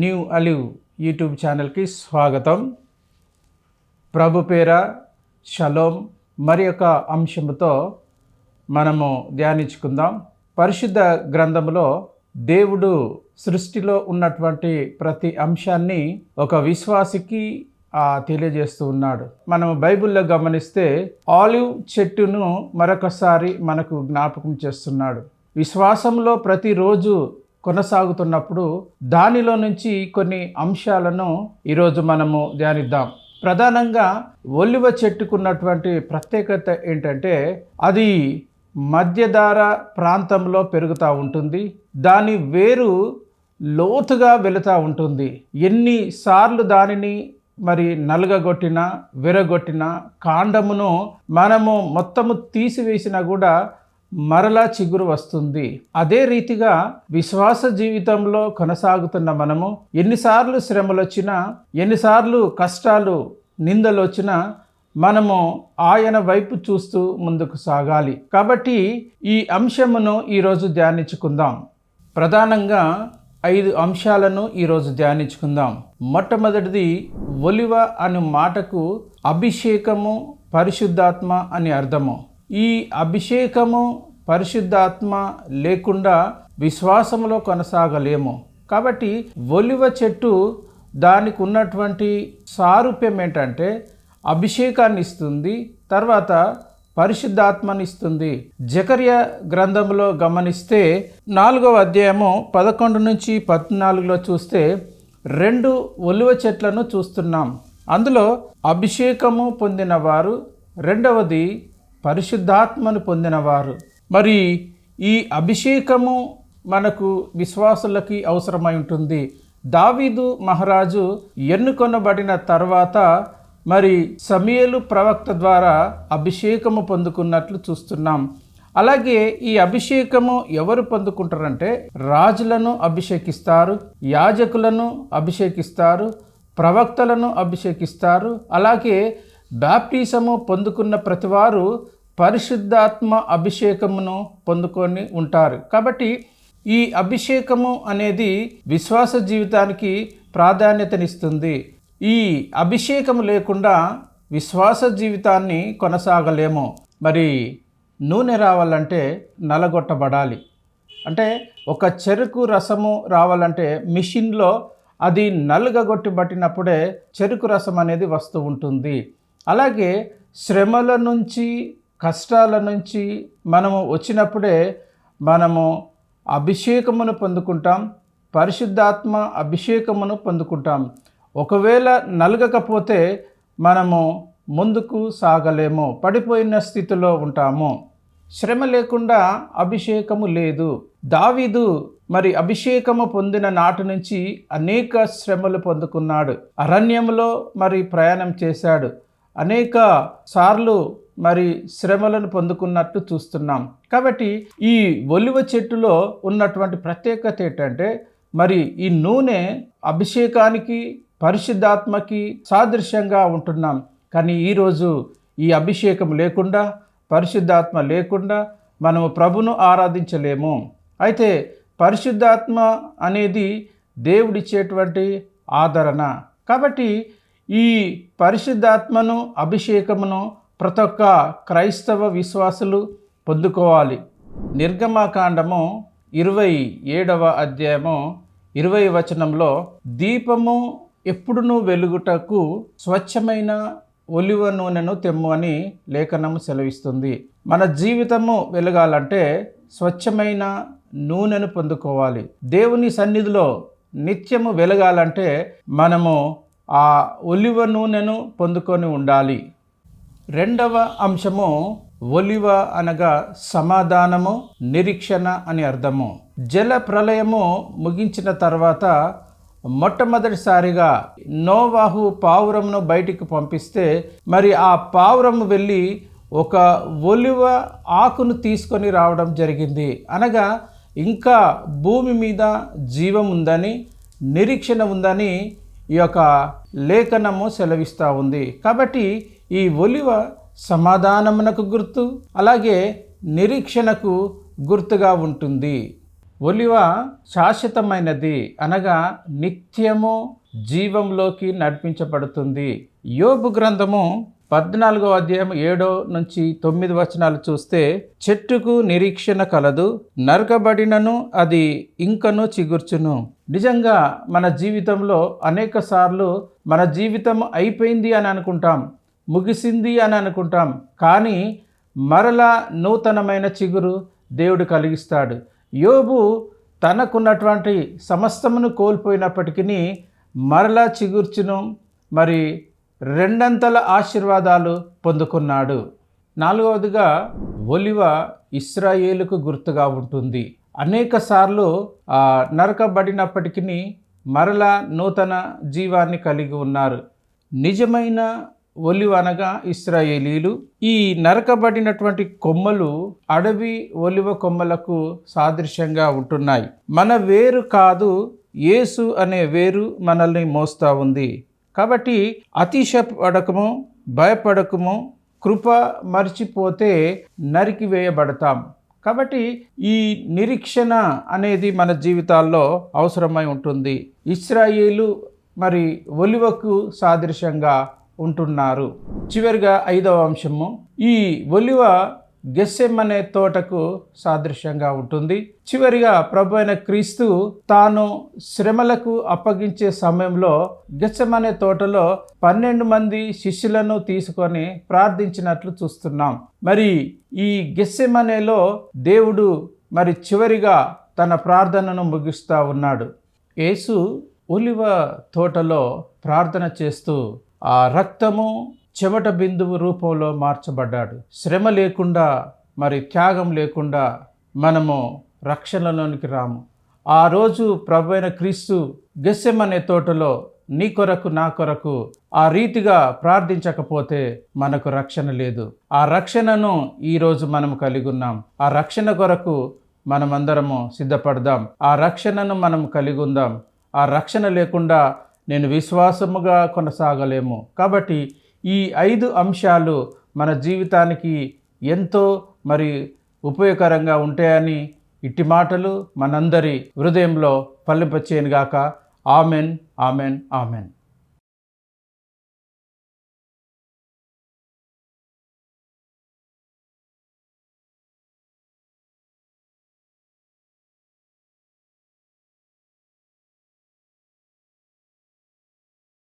New alive YouTube ఛానల్కి స్వాగతం. ప్రభు పేర షలోం. మరి ఒక అంశముతో మనము ధ్యానించుకుందాం. పరిశుద్ధ గ్రంథములో దేవుడు సృష్టిలో ఉన్నటువంటి ప్రతి అంశాన్ని ఒక విశ్వాసికి తెలియజేస్తూ ఉన్నాడు. మనం బైబిల్లో గమనిస్తే ఆలివ్ చెట్టును మరొకసారి మనకు జ్ఞాపకం చేస్తున్నాడు. విశ్వాసంలో ప్రతిరోజు కొనసాగుతున్నప్పుడు దానిలో నుంచి కొన్ని అంశాలను ఈరోజు మనము ధ్యానిద్దాం. ప్రధానంగా ఒలివ చెట్టుకున్నటువంటి ప్రత్యేకత ఏంటంటే అది మధ్యధార ప్రాంతంలో పెరుగుతూ ఉంటుంది. దాని వేరు లోతుగా వెళుతూ ఉంటుంది. ఎన్నిసార్లు దానిని నలుగగొట్టినా విరగొట్టినా కాండమును మనము మొత్తము తీసివేసినా కూడా మరలా చిగురు వస్తుంది. అదే రీతిగా విశ్వాస జీవితంలో కొనసాగుతున్న మనము ఎన్నిసార్లు శ్రమలు వచ్చినా, ఎన్నిసార్లు కష్టాలు నిందలు వచ్చినా మనము ఆయన వైపు చూస్తూ ముందుకు సాగాలి. కాబట్టి ఈ అంశమును ఈరోజు ధ్యానించుకుందాం. ప్రధానంగా 5 అంశాలను ఈరోజు ధ్యానించుకుందాం. మొట్టమొదటిది, ఒలివ అను మాటకు అభిషేకము, పరిశుద్ధాత్మ అని అర్థము. ఈ అభిషేకము, పరిశుద్ధాత్మ లేకుండా విశ్వాసంలో కొనసాగలేము. కాబట్టి ఒలివ చెట్టు దానికి ఉన్నటువంటి సారూప్యం ఏంటంటే అభిషేకాన్ని ఇస్తుంది, తర్వాత పరిశుద్ధాత్మని ఇస్తుంది. జకర్యా గ్రంథంలో గమనిస్తే 4వ అధ్యాయము 11 నుంచి 14లో చూస్తే 2 ఒలివ చెట్లను చూస్తున్నాం. అందులో అభిషేకము పొందినవారు, రెండవది పరిశుద్ధాత్మను పొందినవారు. మరి ఈ అభిషేకము మనకు విశ్వాసులకి అవసరమై ఉంటుంది. దావీదు మహారాజు ఎన్నుకొనబడిన తర్వాత సమూయేలు ప్రవక్త ద్వారా అభిషేకము పొందుకున్నట్లు చూస్తున్నాం. అలాగే ఈ అభిషేకము ఎవరు పొందుకుంటారంటే రాజులను అభిషేకిస్తారు, యాజకులను అభిషేకిస్తారు, ప్రవక్తలను అభిషేకిస్తారు. అలాగే బాప్టిజము పొందుకున్న ప్రతివారు పరిశుద్ధాత్మ అభిషేకమును పొందుకొని ఉంటారు. కాబట్టి ఈ అభిషేకము అనేది విశ్వాస జీవితానికి ప్రాధాన్యతనిస్తుంది. ఈ అభిషేకము లేకుండా విశ్వాస జీవితాన్ని కొనసాగలేము. నూనె రావాలంటే నలగొట్టబడాలి. అంటే ఒక చెరుకు రసము రావాలంటే మిషన్లో అది నలుగగొట్టబట్టినప్పుడే చెరుకు రసం అనేది వస్తూ ఉంటుంది. అలాగే శ్రమల నుంచి, కష్టాల నుంచి మనము వచ్చినప్పుడే మనము అభిషేకమును పొందుకుంటాం, పరిశుద్ధాత్మ అభిషేకమును పొందుకుంటాం. ఒకవేళ నలగకపోతే మనము ముందుకు సాగలేము, పడిపోయిన స్థితిలో ఉంటాము. శ్రమ లేకుండా అభిషేకము లేదు. దావీదు అభిషేకము పొందిన నాటి నుంచి అనేక శ్రమలు పొందుకున్నాడు. అరణ్యంలో ప్రయాణం చేశాడు. అనేక సార్లు శ్రమలను పొందుకున్నట్టు చూస్తున్నాం. కాబట్టి ఈ ఒలివ చెట్టులో ఉన్నటువంటి ప్రత్యేకత ఏంటంటే ఈ నూనె అభిషేకానికి, పరిశుద్ధాత్మకి సాదృశ్యంగా ఉంటున్నాం. కానీ ఈరోజు ఈ అభిషేకం లేకుండా, పరిశుద్ధాత్మ లేకుండా మనము ప్రభును ఆరాధించలేము. అయితే పరిశుద్ధాత్మ అనేది దేవుడిచ్చేటువంటి ఆదరణ. కాబట్టి ఈ పరిశుద్ధాత్మను, అభిషేకమును ప్రతి ఒక్క క్రైస్తవ విశ్వాసులు పొందుకోవాలి. నిర్గమకాండము 27వ అధ్యాయము 20వ వచనంలో దీపము ఎప్పుడునూ వెలుగుటకు స్వచ్ఛమైన ఒలివ నూనెను తెమ్ము అని లేఖనము సెలవిస్తుంది. మన జీవితము వెలగాలంటే స్వచ్ఛమైన నూనెను పొందుకోవాలి. దేవుని సన్నిధిలో నిత్యము వెలగాలంటే మనము ఆ ఒలివ నూనెను పొందుకొని ఉండాలి. రెండవ అంశము, ఒలివ అనగా సమాధానము, నిరీక్షణ అని అర్థము. జల ప్రళయము ముగించిన తర్వాత మొట్టమొదటిసారిగా నోవాహు పావురమును బయటికి పంపిస్తే ఆ పావురము వెళ్ళి ఒక ఒలివ ఆకును తీసుకొని రావడం జరిగింది. అనగా ఇంకా భూమి మీద జీవం ఉందని, నిరీక్షణ ఉందని ఈ యొక్క లేఖనము సెలవిస్తూ ఉంది. కాబట్టి ఈ ఒలివ సమాధానమునకు గుర్తు, అలాగే నిరీక్షణకు గుర్తుగా ఉంటుంది. ఒలివ శాశ్వతమైనది, అనగా నిత్యము జీవంలోకి నడిపించబడుతుంది. యోబు గ్రంథము 14వ అధ్యాయం 7-9 వచనాలు చూస్తే, చెట్టుకు నిరీక్షణ కలదు, నరకబడినను అది ఇంకను చిగుర్చును. నిజంగా మన జీవితంలో అనేక సార్లు మన జీవితం అయిపోయింది అని అనుకుంటాం, ముగిసింది అని అనుకుంటాం. కానీ మరలా నూతనమైన చిగురు దేవుడు కలిగిస్తాడు. యోబు తనకున్నటువంటి సమస్తమును కోల్పోయినప్పటికీ మరలా చిగుర్చును, మరి రెండంతల ఆశీర్వాదాలు పొందుకున్నాడు. 4వదిగా ఒలివ ఇశ్రాయేలుకు గుర్తుగా ఉంటుంది. అనేక సార్లు నరకబడినప్పటికీ మరలా నూతన జీవాన్ని కలిగి ఉన్నారు. నిజమైన ఒలివ అనగా ఇశ్రాయేలీలు. ఈ నరకబడినటువంటి కొమ్మలు అడవి ఒలివ కొమ్మలకు సాదృశ్యంగా ఉంటున్నాయి. మన వేరు కాదు, యేసు అనే వేరు మనల్ని మోస్తూ ఉంది. కాబట్టి అతిశయపడకము, భయపడకము, కృప మర్చిపోతే నరికి వేయబడతాం. కాబట్టి ఈ నిరీక్షణ అనేది మన జీవితాల్లో అవసరమై ఉంటుంది. ఇశ్రాయేలు మరి ఒలివకు సాదృశ్యంగా ఉంటున్నారు. చివరిగా 5వ అంశము, ఈ ఒలివ గెత్సెమనే తోటకు సాదృశ్యంగా ఉంటుంది. చివరిగా ప్రభు అయిన క్రీస్తు తాను శ్రమలకు అప్పగించే సమయంలో గెత్సెమనే తోటలో 12 మంది శిష్యులను తీసుకొని ప్రార్థించినట్లు చూస్తున్నాం. మరి ఈ గెత్సెమనేలో దేవుడు మరి చివరిగా తన ప్రార్థనను ముగిస్తూ ఉన్నాడు. యేసు ఒలివ తోటలో ప్రార్థన చేస్తూ ఆ రక్తము చెమట బిందువు రూపంలో మార్చబడ్డాడు. శ్రమ లేకుండా, మరి త్యాగం లేకుండా మనము రక్షణలోనికి రాము. ఆ రోజు ప్రభు అయిన క్రీస్తు గెత్సెమనే తోటలో నీ కొరకు నా కొరకు ఆ రీతిగా ప్రార్థించకపోతే మనకు రక్షణ లేదు. ఆ రక్షణను ఈరోజు మనం కలిగి ఉన్నాం. ఆ రక్షణ కొరకు మనమందరము సిద్ధపడదాం. ఆ రక్షణను మనం కలిగి ఉందాం. ఆ రక్షణ లేకుండా నేను విశ్వాసముగా కొనసాగలేము. కాబట్టి ఈ 5 అంశాలు మన జీవితానికి ఎంతో మరి ఉపయోగకరంగా ఉంటాయని ఇట్టి మాటలు మనందరి హృదయంలో ఫలింపచేయనుగాక. Amen, amen, amen.